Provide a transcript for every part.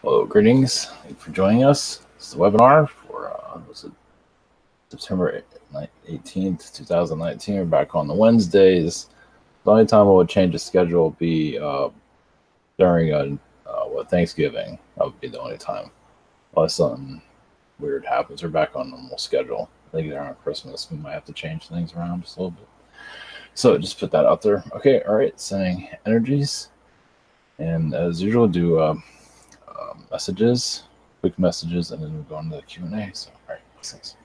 Hello, greetings. Thank you for joining us. It's the webinar for was it September 18th, 2019. We're back on the Wednesdays. The only time I would change the schedule would be during Thanksgiving. That would be the only time. Unless something weird happens, we're back on normal schedule. I think around Christmas we might have to change things around just a little bit. So just put that out there. Okay, all right. Sending energies, and as usual, do messages, quick messages, and then we'll go on to the Q&A. So, all right, thanks.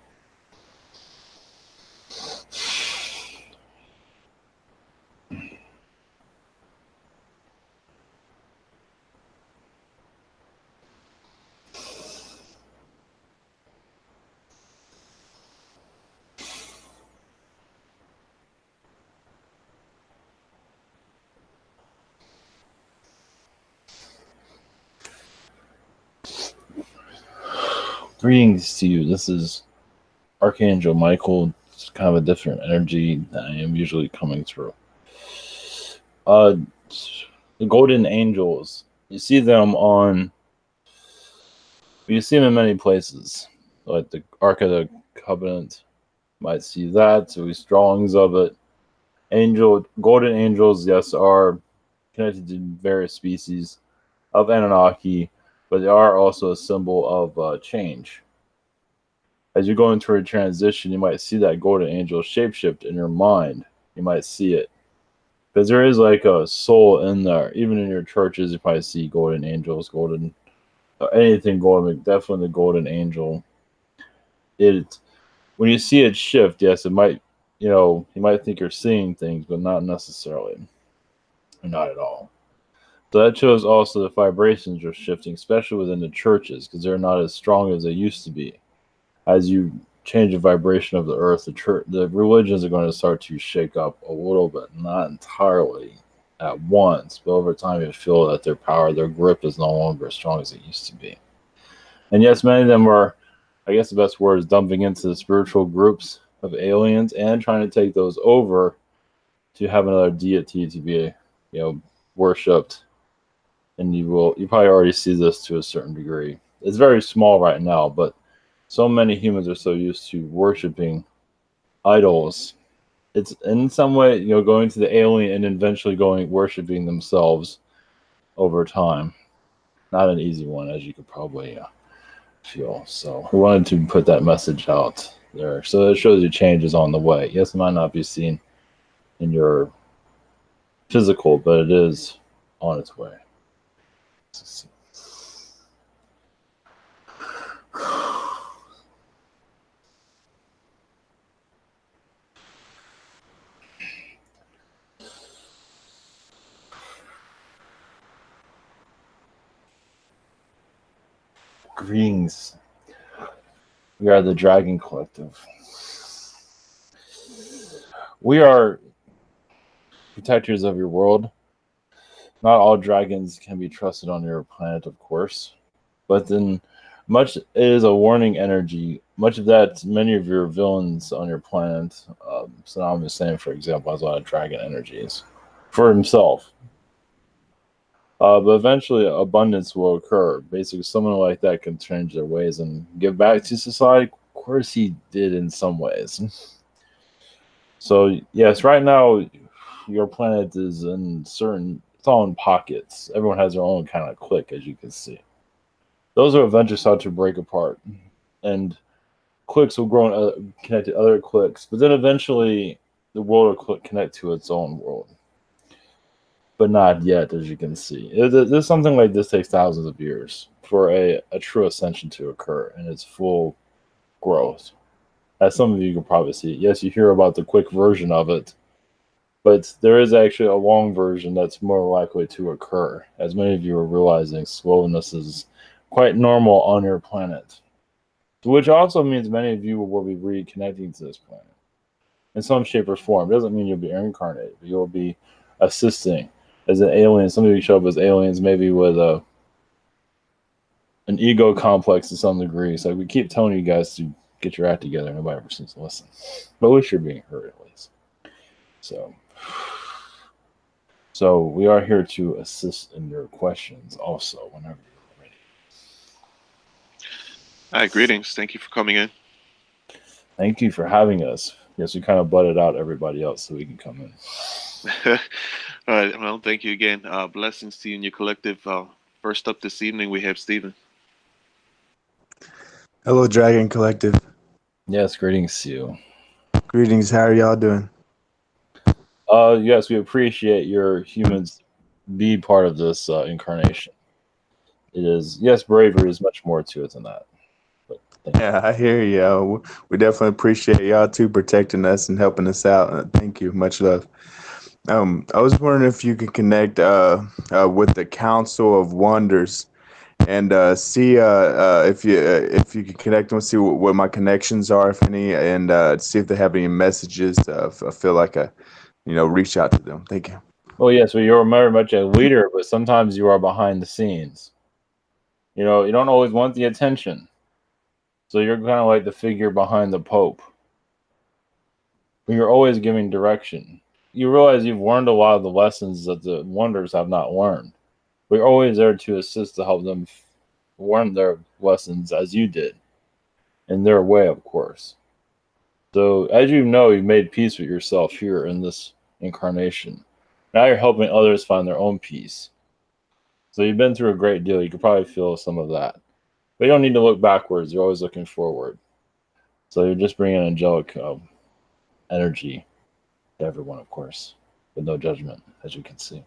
Greetings to you. This is Archangel Michael. It's kind of a different energy that I am usually coming through. The golden angels. You see them in many places, like the Ark of the Covenant. You might see that. So these drawings of it. Golden angels, yes, are connected to various species of Anunnaki, but they are also a symbol of change. As you're going through a transition, you might see that golden angel shapeshift in your mind. You might see it. Because there is like a soul in there. Even in your churches, you probably see golden angels, anything golden, definitely the golden angel. When you see it shift, yes, it might, you might think you're seeing things, but not necessarily. Not at all. So that shows also the vibrations are shifting, especially within the churches, because they're not as strong as they used to be. As you change the vibration of the earth, the religions are going to start to shake up a little bit, not entirely at once, but over time you feel that their power, their grip is no longer as strong as it used to be. And yes, many of them are, I guess the best word is dumping into the spiritual groups of aliens and trying to take those over to have another deity to be, worshipped. And you probably already see this to a certain degree. It's very small right now, but so many humans are so used to worshiping idols. It's in some way, going to the alien and eventually worshiping themselves over time. Not an easy one, as you could probably feel. So we wanted to put that message out there. So it shows you change is on the way. Yes, it might not be seen in your physical, but it is on its way. Let's see. Greetings. We are the Dragon Collective. We are protectors of your world. Not all dragons can be trusted on your planet, of course, but then much it is a warning energy. Much of that, many of your villains on your planet, Saddam Hussein, for example, has a lot of dragon energies for himself. But eventually, abundance will occur. Basically, someone like that can change their ways and give back to society. Of course, he did in some ways. So, yes, right now, your planet is it's all in pockets. Everyone has their own kind of clique, as you can see. Those will eventually start to break apart. And cliques will grow and connect to other cliques. But then eventually, the world will connect to its own world. But not yet, as you can see. There's something like this takes thousands of years for a true ascension to occur in its full growth. As some of you can probably see. Yes, you hear about the quick version of it, but there is actually a long version that's more likely to occur. As many of you are realizing, slowness is quite normal on your planet. Which also means many of you will be reconnecting to this planet in some shape or form. It doesn't mean you'll be incarnated, but you'll be assisting as an alien. Some of you show up as aliens, maybe with an ego complex to some degree. So we keep telling you guys to get your act together. Nobody ever seems to listen. But at least you're being heard, at least. So we are here to assist in your questions also whenever you're ready. Hi, greetings. Thank you for coming in. Thank you for having us. Yes, we kind of butted out everybody else so we can come in. All right. Well, thank you again. Blessings to you and your collective. First up this evening, we have Stephen. Hello, Dragon Collective. Yes, greetings to you. Greetings. How are y'all doing? Yes, we appreciate your humans be part of this incarnation. It is, yes, bravery is much more to it than that. But thank you. Yeah, I hear you. We definitely appreciate y'all too protecting us and helping us out. Thank you. Much love. I was wondering if you could connect with the Council of Wonders and see if you could connect them, see what my connections are, if any, and see if they have any messages. I feel like reach out to them. Thank you. Oh, yes, well, you're very much a leader, but sometimes you are behind the scenes. You don't always want the attention. So you're kind of like the figure behind the Pope. But you're always giving direction. You realize you've learned a lot of the lessons that the wonders have not learned. We're always there to assist to help them learn their lessons as you did, in their way, of course. So, as you know, you've made peace with yourself here in this incarnation. Now you're helping others find their own peace. So, you've been through a great deal. You could probably feel some of that. But you don't need to look backwards. You're always looking forward. So, you're just bringing angelic energy to everyone, of course, with no judgment, as you can see.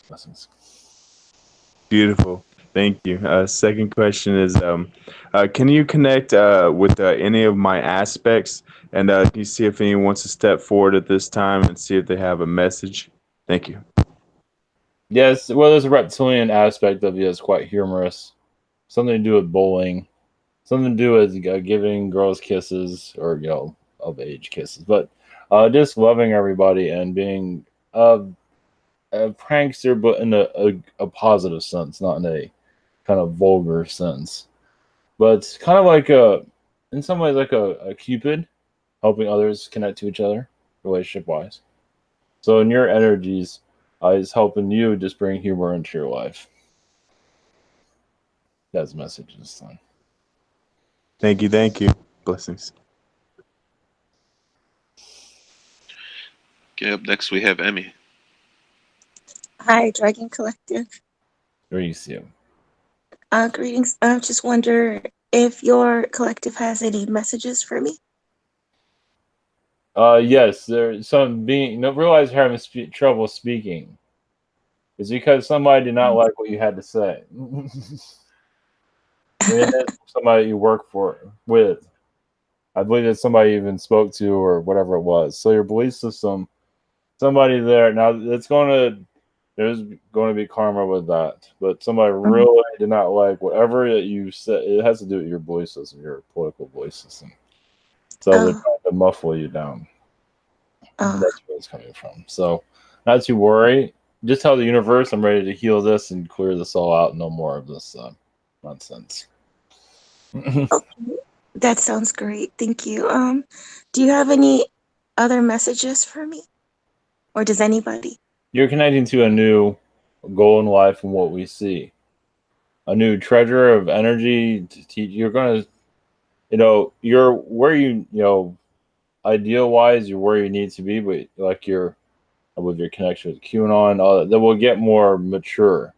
Blessings. Beautiful. Thank you. Second question is, can you connect with any of my aspects, and can you see if anyone wants to step forward at this time and see if they have a message? Thank you. Yes, well, there's a reptilian aspect of you that's quite humorous. Something to do with bowling. Something to do with giving girls kisses or, of age kisses. But just loving everybody and being a prankster, but in a positive sense, not in a kind of vulgar sense. But it's kind of like in some ways, like a Cupid, helping others connect to each other, relationship wise. So in your energies, is helping you just bring humor into your life. That's the message this time. Thank you. Thank you. Blessings. Okay, up next, we have Emmy. Hi, Dragon Collective. Where you see him. Greetings. I just wonder if your collective has any messages for me. Yes, there's some being no realize you're having trouble speaking. It's because somebody did not like what you had to say. And it is somebody you work for with. I believe that somebody even spoke to or whatever it was. So your belief system, somebody there now it's there's going to be karma with that. But somebody really did not like whatever that you said. It has to do with your belief system, your political belief system. So they're Oh, trying to muffle you down. oh, That's where it's coming from. So, not to worry. Just tell the universe I'm ready to heal this and clear this all out. No more of this nonsense. okay. That sounds great. Thank you. Do you have any other messages for me, or does anybody? You're connecting to a new goal in life and what we see. A new treasure of energy to teach. You're gonna, you're where ideal wise, you're where you need to be, but like you're with your connection with QAnon, all that will get more mature.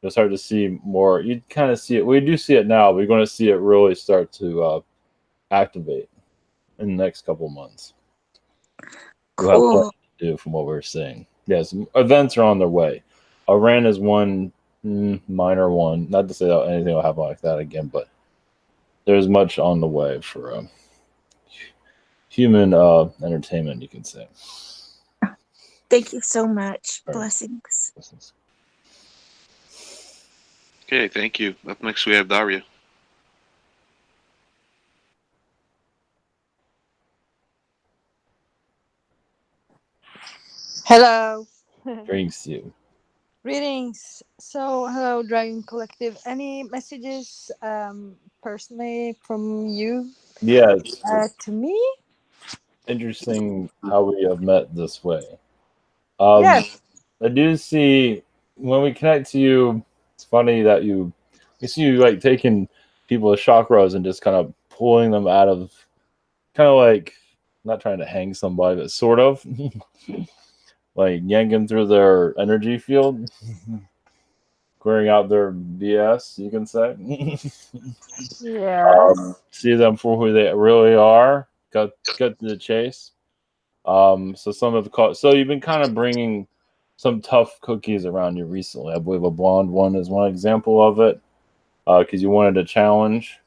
You'll start to see more. You kind of see it. We do see it now. But you're going to see it really start to activate in the next couple months. We'll have plenty Cool. to do from what we're seeing. Yes, events are on their way. Iran is one minor one. Not to say that anything will happen like that again, but there's much on the way for human entertainment, you can say. Thank you so much. All right. Blessings. Okay, thank you. Up next, we have Daria. Hello. Drinks you. Greetings. So, hello, Dragon Collective. Any messages personally from you Yes, to me? interesting how we have met this way. Um, Yes. I do see when we connect to you. It's funny that you see you like taking people with chakras and just kind of pulling them out of, kind of like, not trying to hang somebody, but sort of like yanking through their energy field, clearing out their BS, you can say. Yes. See them for who they really are. Got to the chase. So some of the so you've been kind of bringing some tough cookies around you recently. I believe a blonde one is one example of it, because you wanted a challenge,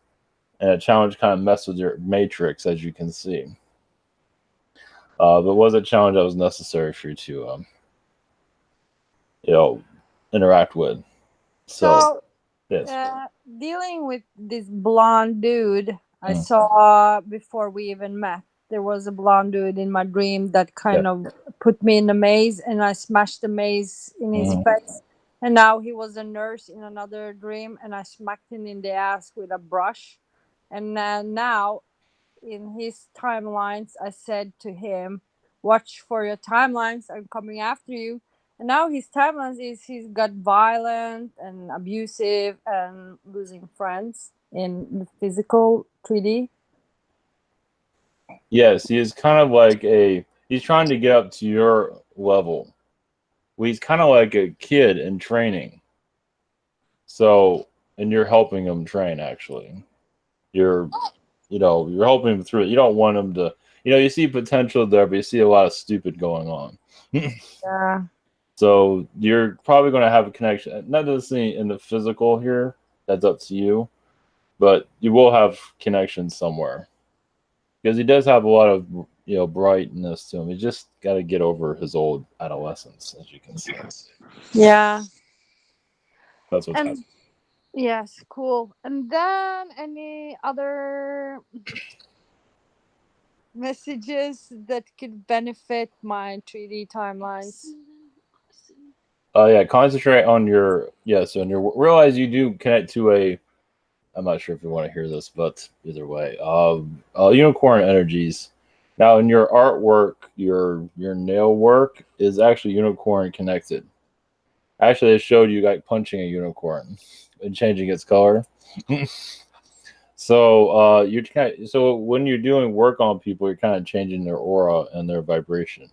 and a challenge kind of messed with your matrix, as you can see. But it was a challenge that was necessary for you to, interact with. So yes. Dealing with this blonde dude I saw before we even met. There was a blonde dude in my dream that kind of put me in the maze, and I smashed the maze in his face. And now he was a nurse in another dream, and I smacked him in the ass with a brush. And now in his timelines, I said to him, "Watch for your timelines. I'm coming after you." And now his timelines is he's got violent and abusive and losing friends in the physical 3D. Yes, he is kind of like he's trying to get up to your level. Well, he's kind of like a kid in training. So, and you're helping him train, actually. You're helping him through it. You don't want him to, you see potential there, but you see a lot of stupid going on. Yeah. So you're probably going to have a connection, not necessarily in the physical here. That's up to you, but you will have connections somewhere, because he does have a lot of brightness to him. He's just got to get over his old adolescence, as you can see. Yeah. That's what's happening. Yes, cool. And then any other messages that could benefit my 3D timelines? Yeah, concentrate on your realize you do connect to a. I'm not sure if you want to hear this, but either way, unicorn energies. Now, in your artwork, your nail work is actually unicorn connected. Actually, it showed you like punching a unicorn and changing its color. So so when you're doing work on people, you're kind of changing their aura and their vibration.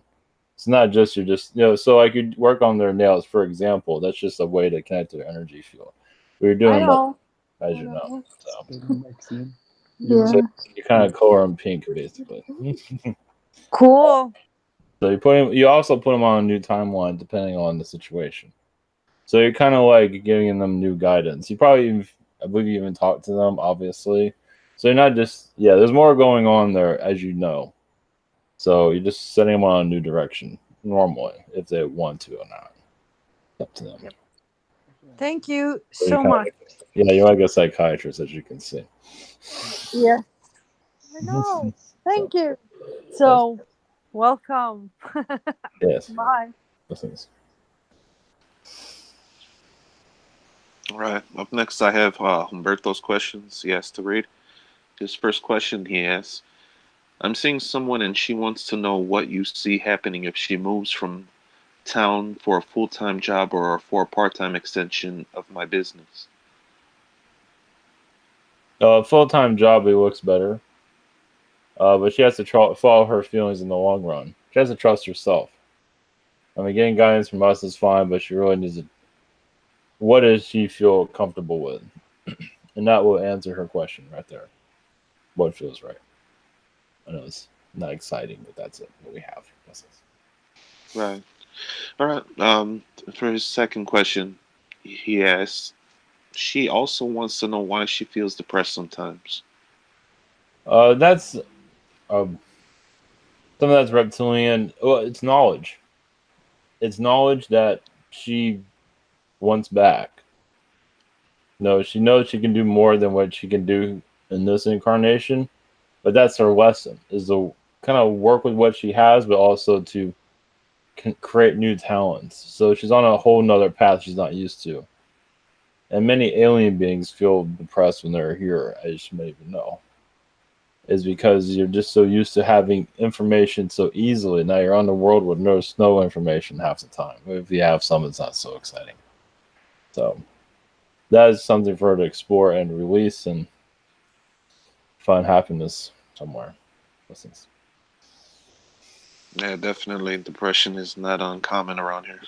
It's not just so like you work on their nails, for example. That's just a way to connect to their energy field. But you're doing that, as you know. So. Yeah. So you kind of color them pink, basically. Cool. So you also put them on a new timeline depending on the situation. So you're kind of like giving them new guidance. You probably, I believe, you even talked to them, obviously. So you're not just there's more going on there, as you know. So you're just setting them on a new direction normally, if they want to or not. Up to them. Yep. Thank you So so much. You're like a psychiatrist, as you can see. Yeah. I know. Thank you. So, welcome. Yes. Bye. Blessings. All right. Up next, I have Humberto's questions he has to read. His first question he asks, I'm seeing someone and she wants to know what you see happening if she moves from town for a full-time job or for a part-time extension of my business. Full-time job, it looks better. But she has to follow her feelings in the long run. She has to trust herself. I mean, getting guidance from us is fine, but she really needs to. What does she feel comfortable with? And that will answer her question right there. What feels right? I know it's not exciting, but that's it. What we have. Right. All right. For his second question, he asks, she also wants to know why she feels depressed sometimes. That's some of that's reptilian. Well, it's knowledge. It's knowledge that she wants back. No, she knows she can do more than what she can do in this incarnation, but that's her lesson: is to kind of work with what she has, but also to create new talents. So she's on a whole nother path she's not used to. And many alien beings feel depressed when they're here, as you may even know. Is because you're just so used to having information so easily. Now you're on the world with no information half the time. If you have some, it's not so exciting. So that is something for her to explore and release. And find happiness somewhere. Blessings. Yeah, definitely. Depression is not uncommon around here.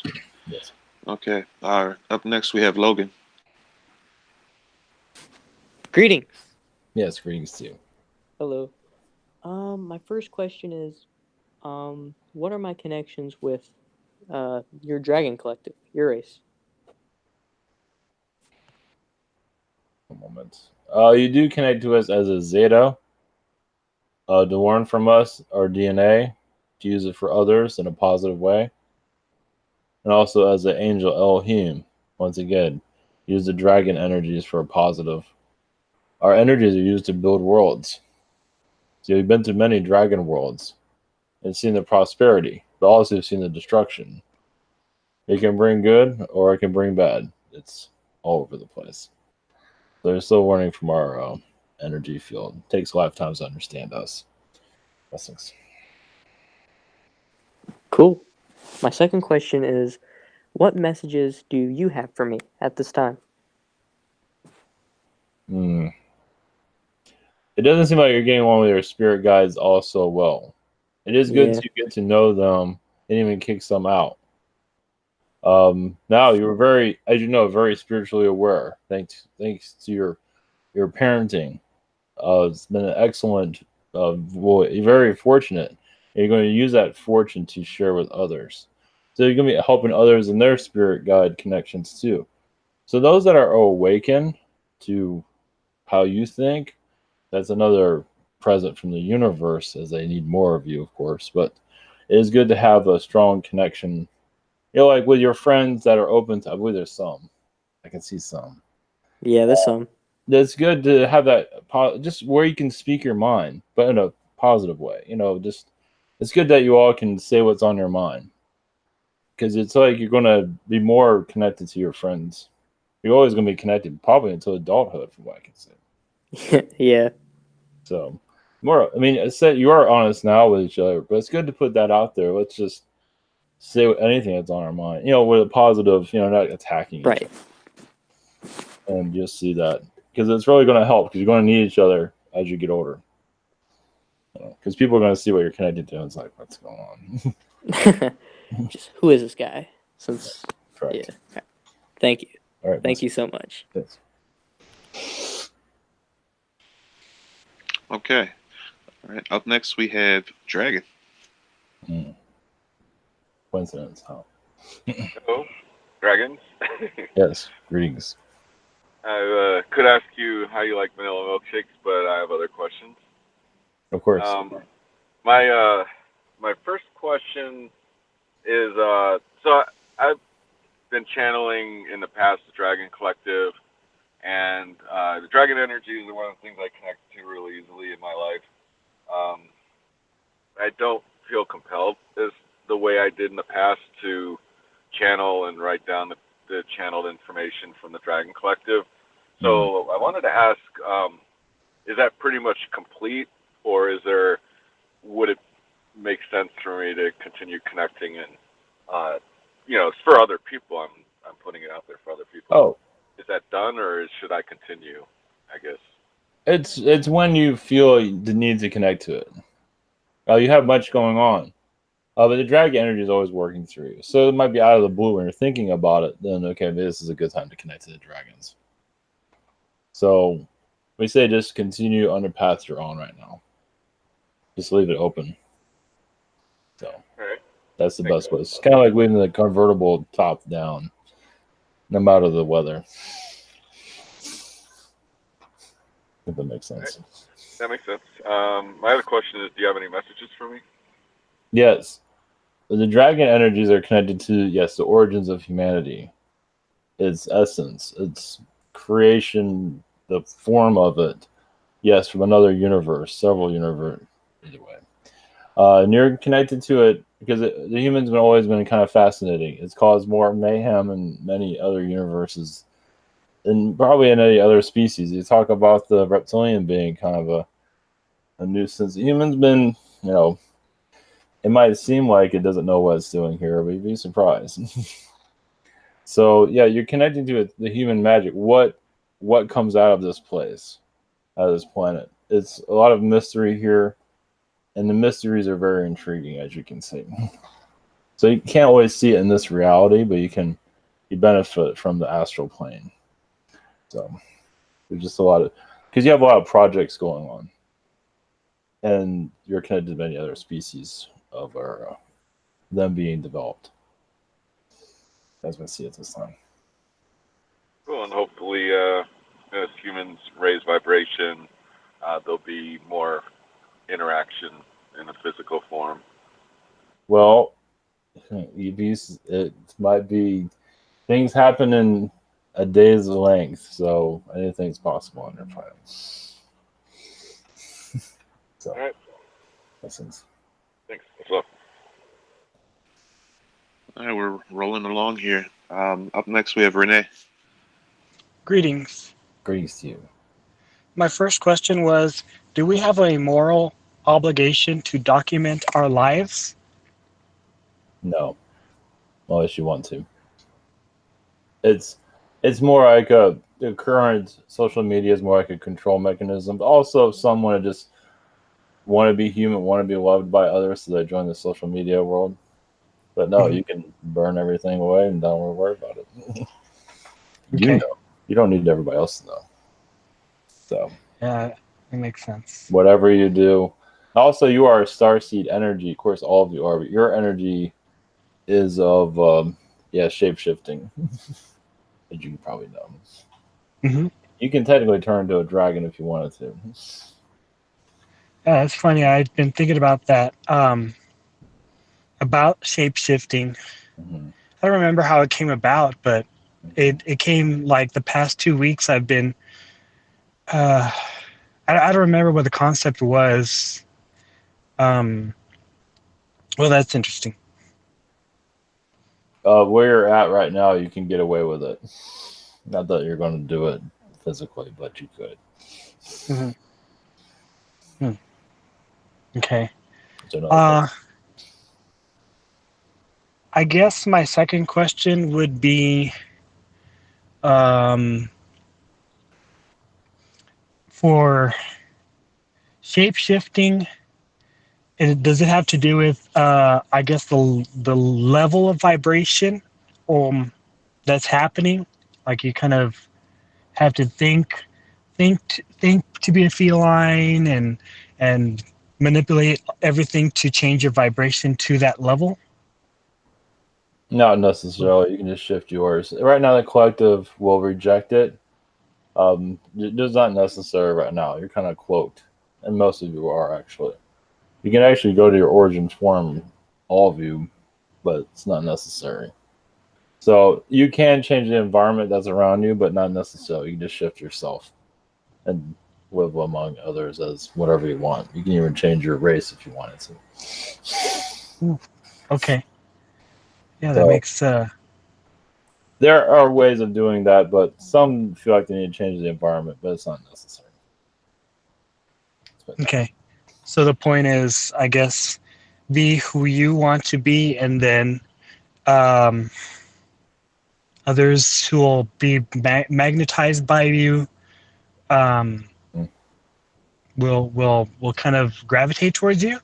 Yes. Okay. Up next, we have Logan. Greetings. Yes, greetings to you. Hello. My first question is, what are my connections with your dragon collective, your race? A moment. You do connect to us as a Zeta, to learn from us our DNA, to use it for others in a positive way, and also as an angel Elohim. Once again, use the dragon energies for a positive. Our energies are used to build worlds. So you've been to many dragon worlds and seen the prosperity, but also seen the destruction. It can bring good or it can bring bad. It's all over the place. So they're still learning from our energy field. It takes lifetimes to understand us. Blessings. Cool. My second question is, what messages do you have for me at this time? It doesn't seem like you're getting along with your spirit guides all so well. It is good to get to know them and even kick some out. Now you're very, as you know, very spiritually aware. Thanks to your parenting. It's been an excellent. Well, you're very fortunate. And you're going to use that fortune to share with others. So you're going to be helping others in their spirit guide connections too. So those that are awakened to how you think, that's another present from the universe, as they need more of you, of course. But it is good to have a strong connection. You know, like with your friends that are open to. I believe there's some. I can see some. Yeah, there's some. It's good to have that just where you can speak your mind, but in a positive way. You know, just it's good that you all can say what's on your mind, because it's like you're going to be more connected to your friends. You're always going to be connected, probably until adulthood, from what I can say. Yeah. So, more. I mean, I said you are honest now with each other, but it's good to put that out there. Let's just say anything that's on our mind. You know, with a positive. You know, not attacking each other. And just see that, because it's really going to help, because you're going to need each other as you get older. Because people are going to see what you're connected to, and it's like, what's going on? Just who is this guy? Since Correct. Yeah. Thank you. All right. Thank you so much. Thanks. Okay. All right. Up next, we have Dragon. Coincidence, huh? Hello, dragons. Yes. Greetings. I could ask you how you like vanilla milkshakes, but I have other questions. Of course. My first question is so I've been channeling in the past the Dragon Collective, and the Dragon energies are one of the things I connect to really easily in my life. I don't feel compelled as the way I did in the past to channel and write down the channeled information from the Dragon Collective. So I wanted to ask, is that pretty much complete, or would it make sense for me to continue connecting and, it's for other people. I'm putting it out there for other people. Oh. Is that done, or should I continue, I guess? It's when you feel the need to connect to it. You have much going on. But the dragon energy is always working through you. So it might be out of the blue when you're thinking about it. Then, okay, this is a good time to connect to the dragons. So we say just continue on the path you're on right now. Just leave it open. So that's the best way. It's kind of like leaving the convertible top down, no matter the weather. If that makes sense. That makes sense. My other question is, do you have any messages for me? Yes. The dragon energies are connected to, yes, the origins of humanity. Its essence, its creation, the form of it. Yes, from another universe, several universe, either way. And you're connected to it because the humans have always been kind of fascinating. It's caused more mayhem in many other universes, and probably in any other species. You talk about the reptilian being kind of a nuisance. The human's been, it might seem like it doesn't know what it's doing here, but you'd be surprised. So yeah, you're connecting to it, the human magic. What comes out of this place, out of this planet? it's a lot of mystery here, and the mysteries are very intriguing, as you can see. So you can't always see it in this reality, but you benefit from the astral plane. So there's just a lot of, because you have a lot of projects going on, and you're connected to many other species of them being developed, as we see at this time. Cool, and hopefully, as humans raise vibration, there'll be more interaction in a physical form. Well, it might be things happen in a day's length, so anything's possible on your planet. So, all right. Blessings. Thanks. What's up? All right, we're rolling along here. Up next, we have Renee. Greetings. Greetings to you. My first question was, do we have a moral obligation to document our lives? No, unless you want to. It's more like the current social media is more like a control mechanism. Also, some want to just want to be human, want to be loved by others, so they join the social media world. But no, you can burn everything away and don't worry about it. You know, you don't need everybody else to know. So yeah, that makes sense. Whatever you do. Also, you are a starseed energy. Of course, all of you are, but your energy is of shape shifting. As you probably know. Mm-hmm. You can technically turn into a dragon if you wanted to. Yeah, that's funny. I've been thinking about that. About shape shifting. Mm-hmm. I don't remember how it came about, but it came like the past 2 weeks. I've been. I don't remember what the concept was. Well, that's interesting. Where you're at right now, you can get away with it. Not that you're going to do it physically, but you could. Mm-hmm. Okay. I guess my second question would be for shape-shifting, does it have to do with, I guess, the level of vibration that's happening? Like you kind of have to think to be a feline and manipulate everything to change your vibration to that level? Not necessarily. You can just shift yours. Right now, the collective will reject it. It's not necessary right now. You're kind of cloaked, and most of you are actually. You can actually go to your origin form, all of you, but it's not necessary. So you can change the environment that's around you, but not necessarily. You can just shift yourself and live among others as whatever you want. You can even change your race if you wanted to. Okay. Yeah, that makes. There are ways of doing that, but some feel like they need to change the environment, but it's not necessary. Okay. So the point is, I guess, be who you want to be, and then others who will be magnetized by you will kind of gravitate towards you.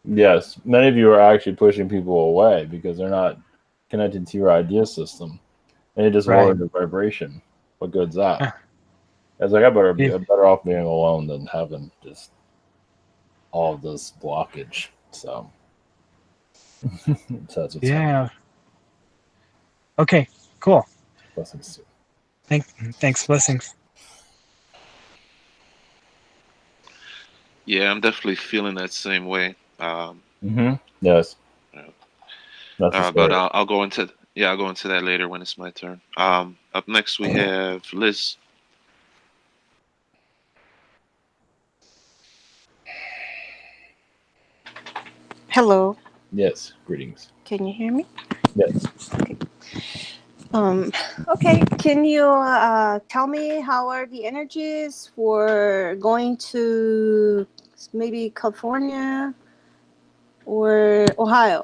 Yes, many of you are actually pushing people away because they're not connected to your idea system, and they just lower the vibration. What good's that? It's like I'm better off being alone than having just all of this blockage. So that's what's happening. Okay. Cool. Blessings. Thanks. Blessings. Yeah, I'm definitely feeling that same way. Yes. But I'll go into that later when it's my turn. Up next we have Liz. Hello. Yes. Greetings. Can you hear me? Yes. Okay. Can you tell me how are the energies for going to maybe California or Ohio?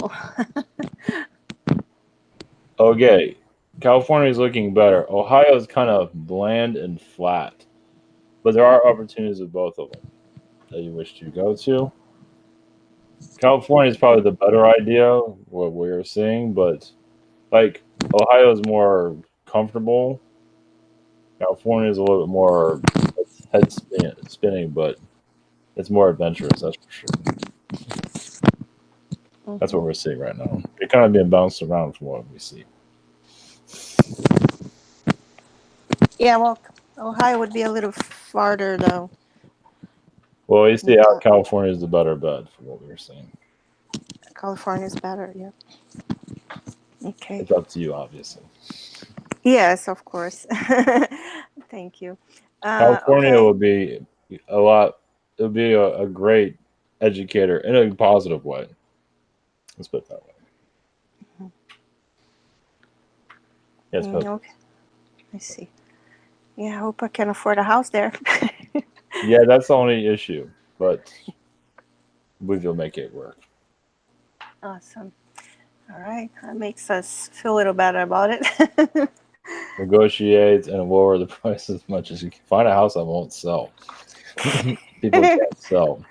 Okay. California is looking better. Ohio is kind of bland and flat, But there are opportunities with both of them that you wish to go to. California is probably the better idea, what we're seeing, but like Ohio is more comfortable. California is a little bit more spinning, but it's more adventurous, that's for sure. That's what we're seeing right now. You're kind of being bounced around from what we see. Yeah, well, Ohio would be a little farther though. Well, you see how California is the better bet for what we were seeing. California is better, yeah. Okay. It's up to you, obviously. Yes, of course. Thank you. California okay. will be a lot. It'll be a great educator in a positive way. Let's put it that way. Yes, but Okay. I see. Yeah, I hope I can afford a house there. yeah, that's the only issue, but we will make it work. Awesome. All right, that makes us feel a little better about it. Negotiate and lower the price as much as you can. Find a house that won't sell. People can't sell.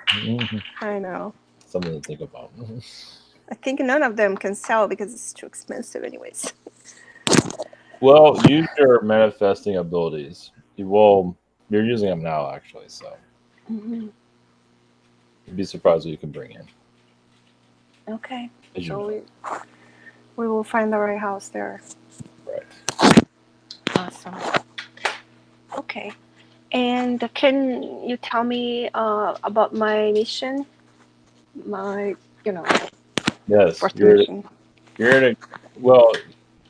I know. Something to think about. I think none of them can sell because it's too expensive anyways. Well, use your manifesting abilities. You're using them now, actually, so you'd be surprised what you can bring in. Okay, so we will find the right house there. Right. Awesome. Okay, and can you tell me about my mission? My, Yes, fourth you're mission. here to. Well,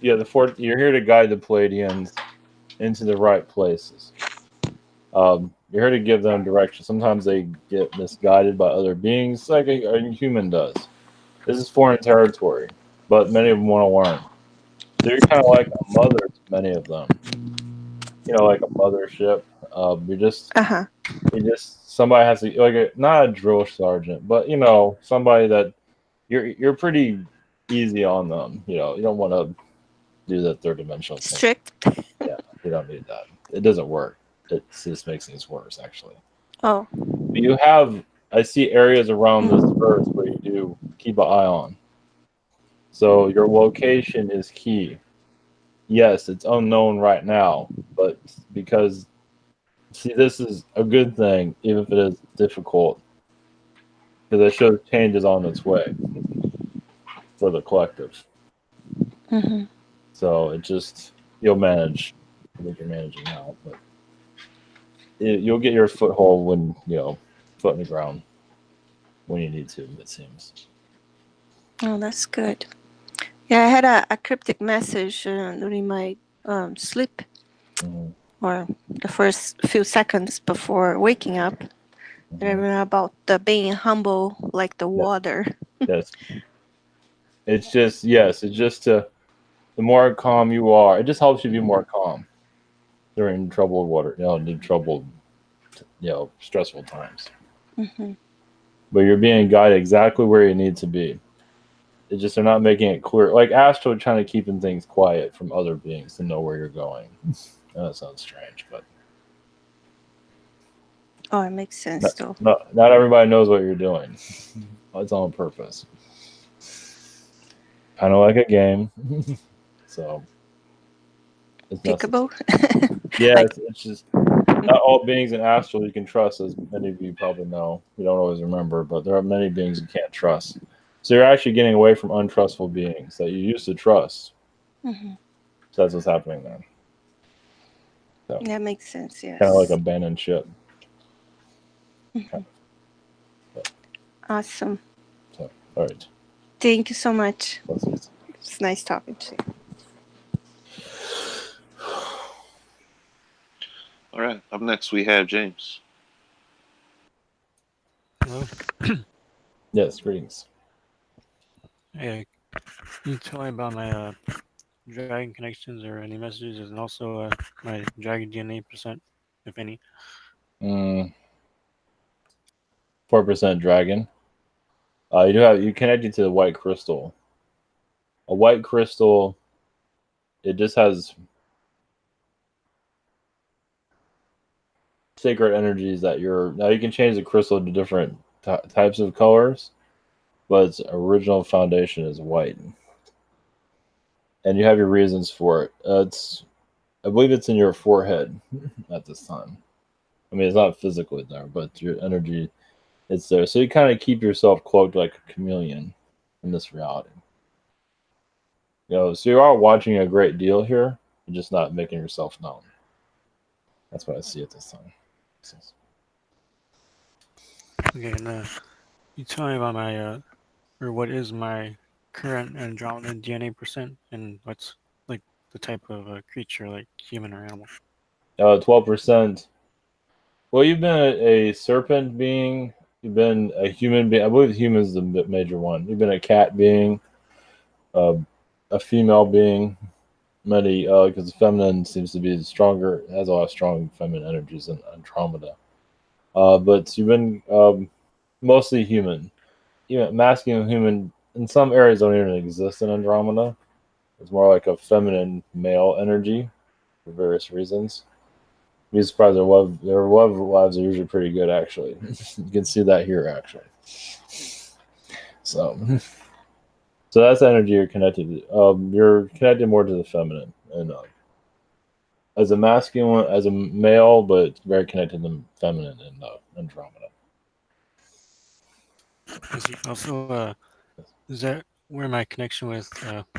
yeah, you're here to guide the Pleiadians into the right places. You're here to give them direction. Sometimes they get misguided by other beings, like a human does. This is foreign territory, but many of them want to learn. So you're kind of like a mother to many of them. Like a mothership. You just somebody has to not a drill sergeant, but somebody that you're pretty easy on them. You don't want to do that third dimensional thing. Strict. Yeah, you don't need that. It doesn't work. It just makes things worse, actually. Oh. But I see areas around this earth where you do keep an eye on. So your location is key. Yes, it's unknown right now, but because this is a good thing, even if it is difficult, because it shows change is on its way for the collective. So you'll manage. I think you're managing now, but you'll get your foothold when foot in the ground when you need to. It seems. Oh, that's good. Yeah, I had a cryptic message during my sleep, or the first few seconds before waking up. About being humble like the water. Yes. It's just the more calm you are, it just helps you be more calm during troubled water, stressful times. But you're being guided exactly where you need to be. It's just they're not making it clear. Like Astro trying to keep things quiet from other beings to know where you're going. That sounds strange, but oh, it makes sense though. Not everybody knows what you're doing. It's on purpose. Kind of like a game. So it's Peekaboo. Yeah, it's just not all beings in astral you can trust, as many of you probably know. You don't always remember, but there are many beings you can't trust. So you're actually getting away from untrustful beings that you used to trust. So that's what's happening then. So, that makes sense, yes. Kind of like abandoned ship. Awesome. So, all right. Thank you so much. Blessings. It's nice talking to you. All right. Up next, we have James. Hello. Yes, greetings. Hey, can you tell me about my dragon connections or any messages, and also my dragon DNA percent, if any? 4% dragon. You connected to the white crystal. A white crystal, it just has sacred energies that now you can change the crystal to different types of colors, but its original foundation is white, and you have your reasons for it. I believe it's in your forehead at this time. I mean, it's not physically there, but your energy, it's there. So you kind of keep yourself cloaked like a chameleon in this reality. So you are watching a great deal here, you're just not making yourself known. That's what I see at this time. Okay, and you tell me about my or what is my current Andromeda DNA percent, and what's like the type of creature, like human or animal? 12%. Well, you've been a serpent being. You've been a human being. I believe human is the major one. You've been a cat being, a female being. Many, because the feminine seems to be stronger, has a lot of strong feminine energies in Andromeda. But you've been mostly human. Masculine human in some areas don't even exist in Andromeda. It's more like a feminine male energy for various reasons. Be surprised their love lives are usually pretty good, actually. You can see that here, actually. So that's the energy you're connected to. You're connected more to the feminine, and as a masculine, as a male, but very connected to the feminine in Andromeda. Also, is that where my connection with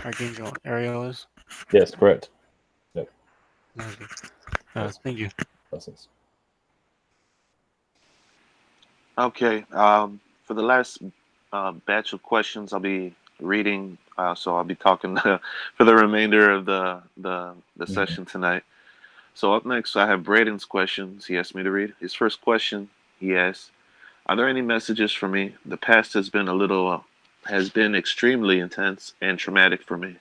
Archangel Ariel is? Yes, correct. Yep. Thank you. Blessings. Okay. For the last batch of questions, I'll be reading. So I'll be talking for the remainder of the session tonight. So up next, I have Braden's questions. He asked me to read. His first question, he asked, "Are there any messages for me? The past has been extremely intense and traumatic for me."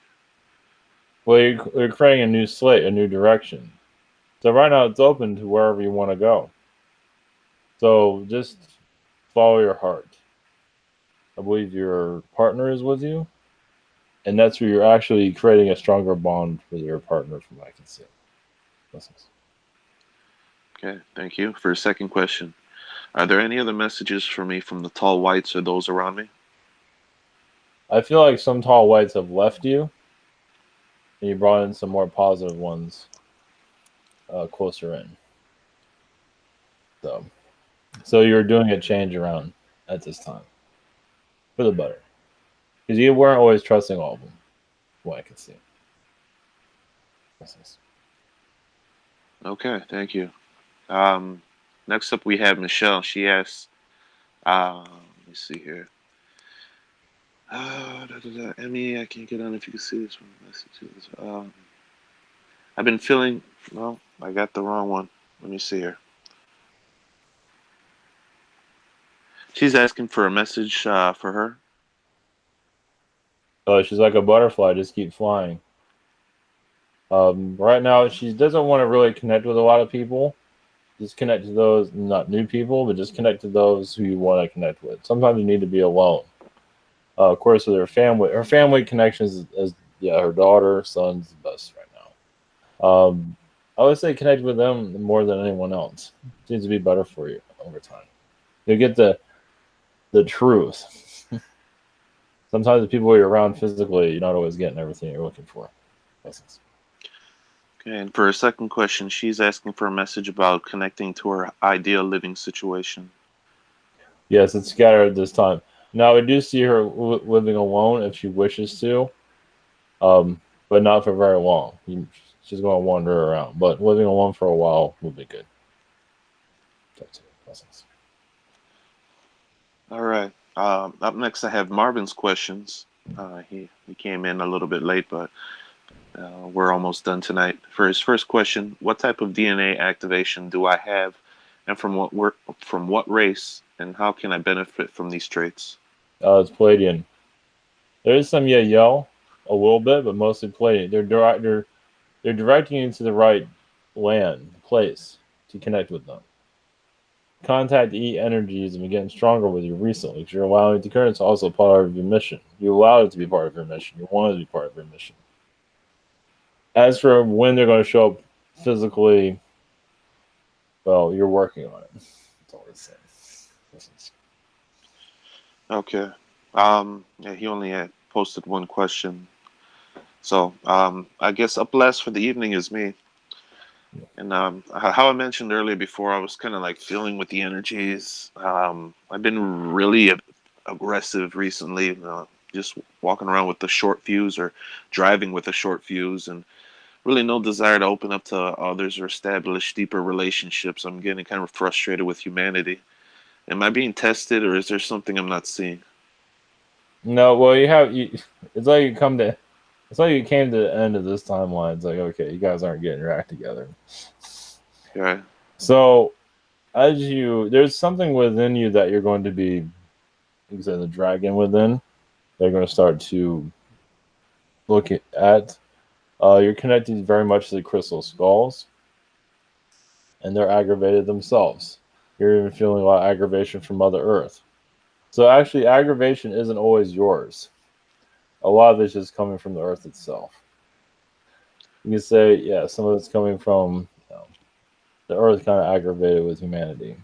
Well, you're creating a new slate, a new direction. So right now, it's open to wherever you want to go. So just follow your heart. I believe your partner is with you, and that's where you're actually creating a stronger bond with your partner, from what I can see. Blessings. Okay, thank you. For his second question, are there any other messages for me from the tall whites or those around me? I feel like some tall whites have left you, and you brought in some more positive ones closer in. So you're doing a change around at this time for the better, because you weren't always trusting all of them, from what I can see. Blessings. Okay, thank you. Next up, we have Michelle. She asks, let me see here. Emmy, I can't get on if you can see this one. Messages. I've been feeling. Well, I got the wrong one. Let me see here. She's asking for a message for her. She's like a butterfly, just keep flying. Right now, she doesn't want to really connect with a lot of people. Just connect to those, not new people, but just connect to those who you want to connect with. Sometimes you need to be alone. Of course, with her family connections is her daughter, son's the best right now. I would say connect with them more than anyone else. It seems to be better for you over time. You'll get the truth. Sometimes the people you're around physically, you're not always getting everything you're looking for. Blessings. Okay, and for her second question, she's asking for a message about connecting to her ideal living situation. Yes, it's scattered this time. Now, I do see her living alone if she wishes to, but not for very long. She's going to wander around, but living alone for a while would be good. That's it. Blessings. All right. Up next, I have Marvin's questions. He came in a little bit late, but we're almost done tonight. For his first question, what type of DNA activation do I have, and from what race, and how can I benefit from these traits? It's Palladian. There is some Yael, a little bit, but mostly Palladian. They're directing you to the right place to connect with them. Contact E energies and be getting stronger with you recently, because you're allowing it to current. It's also part of your mission. You allow it to be part of your mission. You want it to be part of your mission. As for when they're going to show up physically, Well, you're working on it. That's all I'm saying. Okay. Yeah, he only had posted one question. So, I guess up last for the evening is me. And how I mentioned earlier before, I was kind of like feeling with the energies. I've been really aggressive recently, just walking around with a short fuse or driving with a short fuse, and really no desire to open up to others or establish deeper relationships. I'm getting kind of frustrated with humanity. Am I being tested, or is there something I'm not seeing? No, well, it's like you come to. It's like you came to the end of this timeline. It's like, okay, you guys aren't getting your act together. Right. So, there's something within you that you're going to be, like you said, the dragon within. They're going to start to look at. You're connected very much to the crystal skulls, and they're aggravated themselves. You're even feeling a lot of aggravation from Mother Earth. So, actually, aggravation isn't always yours. A lot of it's just coming from the Earth itself. You can say, yeah, some of it's coming from the Earth kind of aggravated with humanity.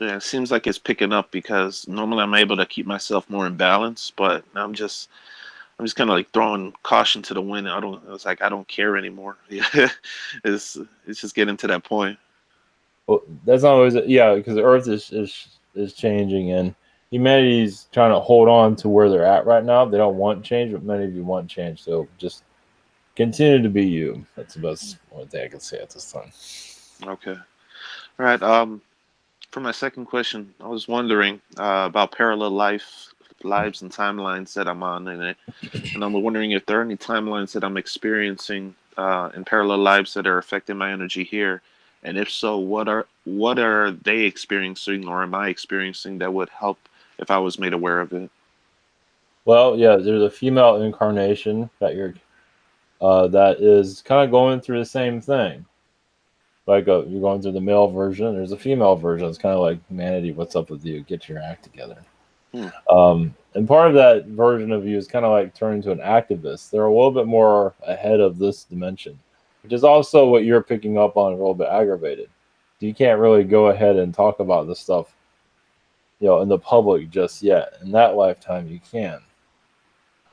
Yeah, it seems like it's picking up because normally I'm able to keep myself more in balance, but I'm just kind of like throwing caution to the wind. It's like I don't care anymore. Yeah, it's just getting to that point. Well, that's not always, yeah, because the Earth is changing, and humanity's trying to hold on to where they're at right now. They don't want change, but many of you want change. So just continue to be you. That's the best one thing I can say at this time. Okay. All right. For my second question, I was wondering about parallel lives and timelines that I'm on in it, and I'm wondering if there are any timelines that I'm experiencing in parallel lives that are affecting my energy here, and if so, what are they experiencing or am I experiencing that would help if I was made aware of it? Well, yeah, there's a female incarnation that is kind of going through the same thing. Like you're going through the male version. There's a female version. It's kind of like humanity. What's up with you? Get your act together. Hmm. And part of that version of you is kind of like turning to an activist. They're a little bit more ahead of this dimension, which is also what you're picking up on, a little bit aggravated. You can't really go ahead and talk about this stuff, in the public just yet. In that lifetime, you can,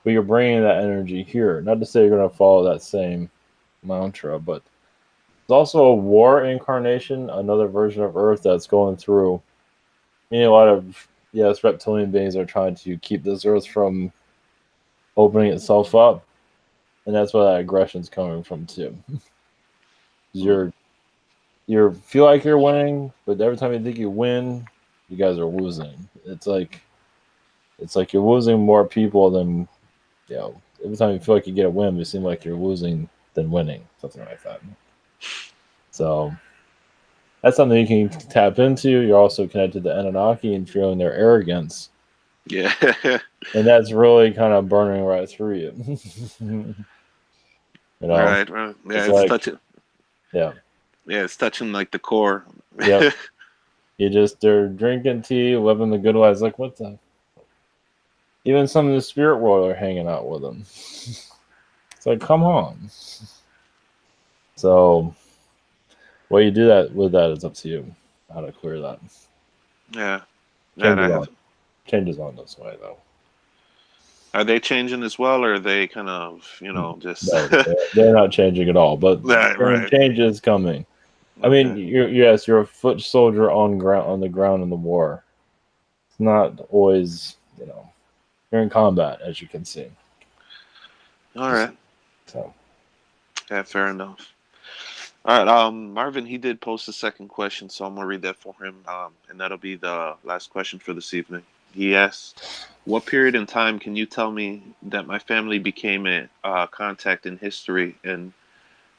but you're bringing that energy here. Not to say you're going to follow that same mantra, but there's also a war incarnation, another version of Earth that's going through. A lot of reptilian beings are trying to keep this Earth from opening itself up, and that's where that aggression's coming from too. You feel like you're winning, but every time you think you win, you guys are losing. It's like you're losing more people than every time you feel like you get a win, you seem like you're losing than winning, something like that. So that's something you can tap into. You're also connected to Anunnaki and feeling their arrogance. Yeah. And that's really kind of burning right through you. Right. Yeah, it's like, touching. Yeah. Yeah, it's touching like the core. Yep. They're drinking tea, living the good lives. Like, what the? Even some of the spirit world are hanging out with them. It's like, come on. So, what you do with that is up to you. How to clear that. Yeah. Changes on this way though. Are they changing as well, or are they kind of, just? No, they're not changing at all. But right. change is coming. Okay. I mean, you're a foot soldier on the ground in the war. It's not always, you're in combat, as you can see. All right. So. Yeah, fair enough. All right. Marvin, he did post a second question, so I'm gonna read that for him. And that'll be the last question for this evening. He asked, "What period in time can you tell me that my family became a contact in history, and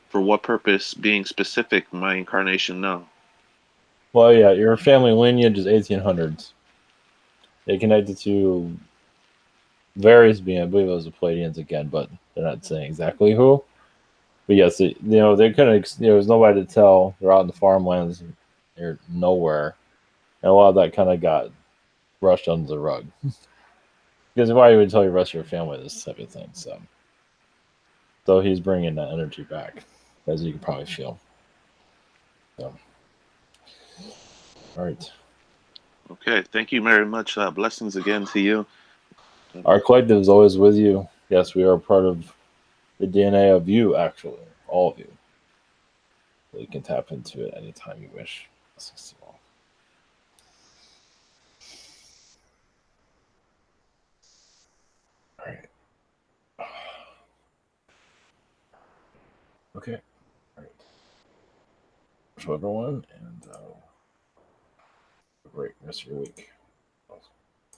for what purpose, being specific, my incarnation now?" Well, yeah, your family lineage is 1800s. They connected to various beings. I believe it was the Pleiadians again, but they're not saying exactly who. But yes, they couldn't. There's nobody to tell. They're out in the farmlands. They're nowhere, and a lot of that kind of got brushed under the rug. Because why would you tell your rest of your family this type of thing? So he's bringing that energy back, as you can probably feel. So. All right. Okay, thank you very much. Blessings again to you. Our collective is always with you. Yes, we are part of the DNA of you, actually, all of you. So you can tap into it anytime you wish. Blessings to all. All right. Okay. All right. So everyone, and have a great rest of your week.